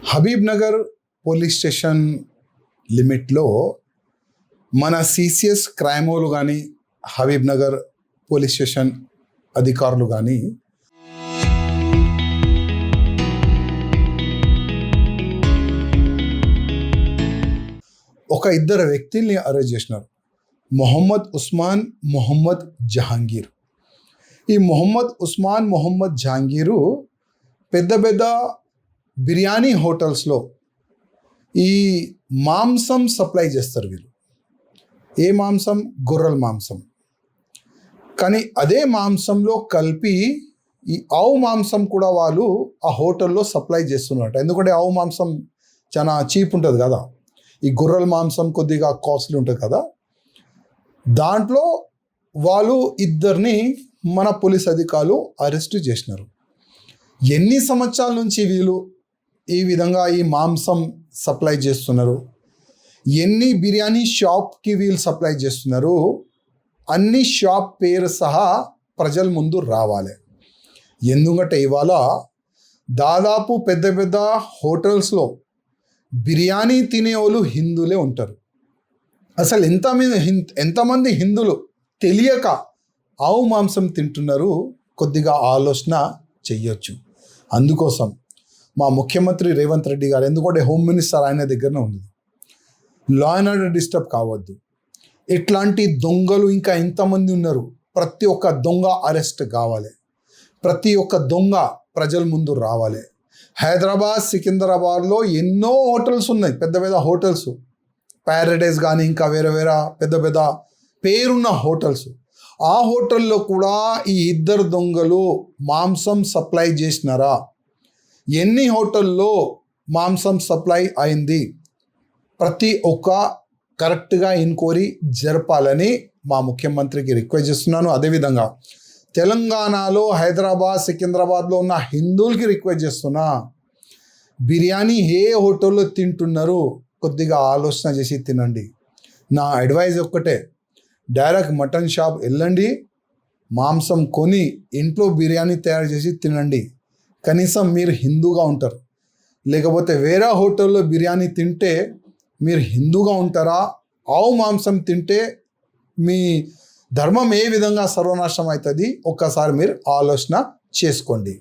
Habib Nagar police station లిమిట్లో మన CCS క్రైమోలు కానీ Habib Nagar police station అధికారులు కానీ ఒక ఇద్దరు వ్యక్తుల్ని అరెస్ట్ చేసినారు. మొహమ్మద్ ఉస్మాన్, మొహమ్మద్ జహాంగీర్. ఈ మొహమ్మద్ ఉస్మాన్, మొహమ్మద్ జహాంగీరు పెద్ద పెద్ద బిర్యానీ హోటల్స్లో ఈ మాంసం సప్లై చేస్తారు. వీళ్ళు ఏ మాంసం? గొర్రెల మాంసం. కానీ అదే మాంసంలో కలిపి ఈ ఆవు మాంసం కూడా వాళ్ళు ఆ హోటల్లో సప్లై చేస్తున్నట్టు. ఎందుకంటే ఆవు మాంసం చాలా చీప్ ఉంటుంది కదా, ఈ గొర్రెల మాంసం కొద్దిగా కాస్ట్లీ ఉంటుంది కదా. దాంట్లో వాళ్ళు ఇద్దరిని మన పోలీస్ అధికారులు అరెస్ట్ చేసినారు. ఎన్ని సంవత్సరాల నుంచి వీళ్ళు ఈ విధంగా ఈ మాంసం సప్లై చేస్తున్నారు, ఎన్ని బిర్యానీ షాప్కి వీళ్ళు సప్లై చేస్తున్నారు, అన్ని షాప్ పేరు సహా ప్రజల ముందు రావాలి. ఎందుకంటే ఇవాళ దాదాపు పెద్ద పెద్ద హోటల్స్లో బిర్యానీ తినేవాళ్ళు హిందువులే ఉంటారు. అసలు ఎంతమంది హిందువులు తెలియక ఆవు మాంసం తింటున్నారు, కొద్దిగా ఆలోచన చెయ్యొచ్చు. అందుకోసం మా ముఖ్యమంత్రి రేవంత్ రెడ్డి గారు, ఎందుకంటే హోమ్ మినిస్టర్ ఆయన దగ్గరనే ఉంది, లా అండ్ ఆర్డర్ డిస్టర్బ్ కావద్దు. ఇట్లాంటి దొంగలు ఇంకా ఎంతమంది ఉన్నారు, ప్రతి ఒక్క దొంగ అరెస్ట్ కావాలి, ప్రతి ఒక్క దొంగ ప్రజల ముందు రావాలి. హైదరాబాద్, సికింద్రాబాద్లో ఎన్నో హోటల్స్ ఉన్నాయి, పెద్ద పెద్ద హోటల్స్, ప్యారడైజ్ కానీ ఇంకా వేరే వేరే పెద్ద పెద్ద పేరున్న హోటల్స్. ఆ హోటల్లో కూడా ఈ ఇద్దరు దొంగలు మాంసం సప్లై చేసినారా? ఎన్ని హోటల్లో మాంసం సప్లై అయింది? ప్రతి ఒక్క కరెక్ట్గా ఎంక్వైరీ జరపాలని మా ముఖ్యమంత్రికి రిక్వెస్ట్ చేస్తున్నాను. అదేవిధంగా తెలంగాణలో హైదరాబాద్, సికింద్రాబాద్లో ఉన్న హిందువులకి రిక్వెస్ట్ చేస్తున్నా, బిర్యానీ ఏ హోటల్లో తింటున్నారు కొద్దిగా ఆలోచన చేసి తినండి. నా అడ్వైజ్ ఒక్కటే, డైరెక్ట్ మటన్ షాప్ వెళ్ళండి, మాంసం కొని ఇంట్లో బిర్యానీ తయారు చేసి తినండి. కనీసం మీరు హిందూగా ఉంటారు. లేకపోతే వేరే హోటల్లో బిర్యానీ తింటే మీరు హిందూగా ఉంటారా? ఆవు మాంసం తింటే మీ ధర్మం ఏ విధంగా సర్వనాశనం అవుతుంది, ఒక్కసారి మీరు ఆలోచన చేసుకోండి.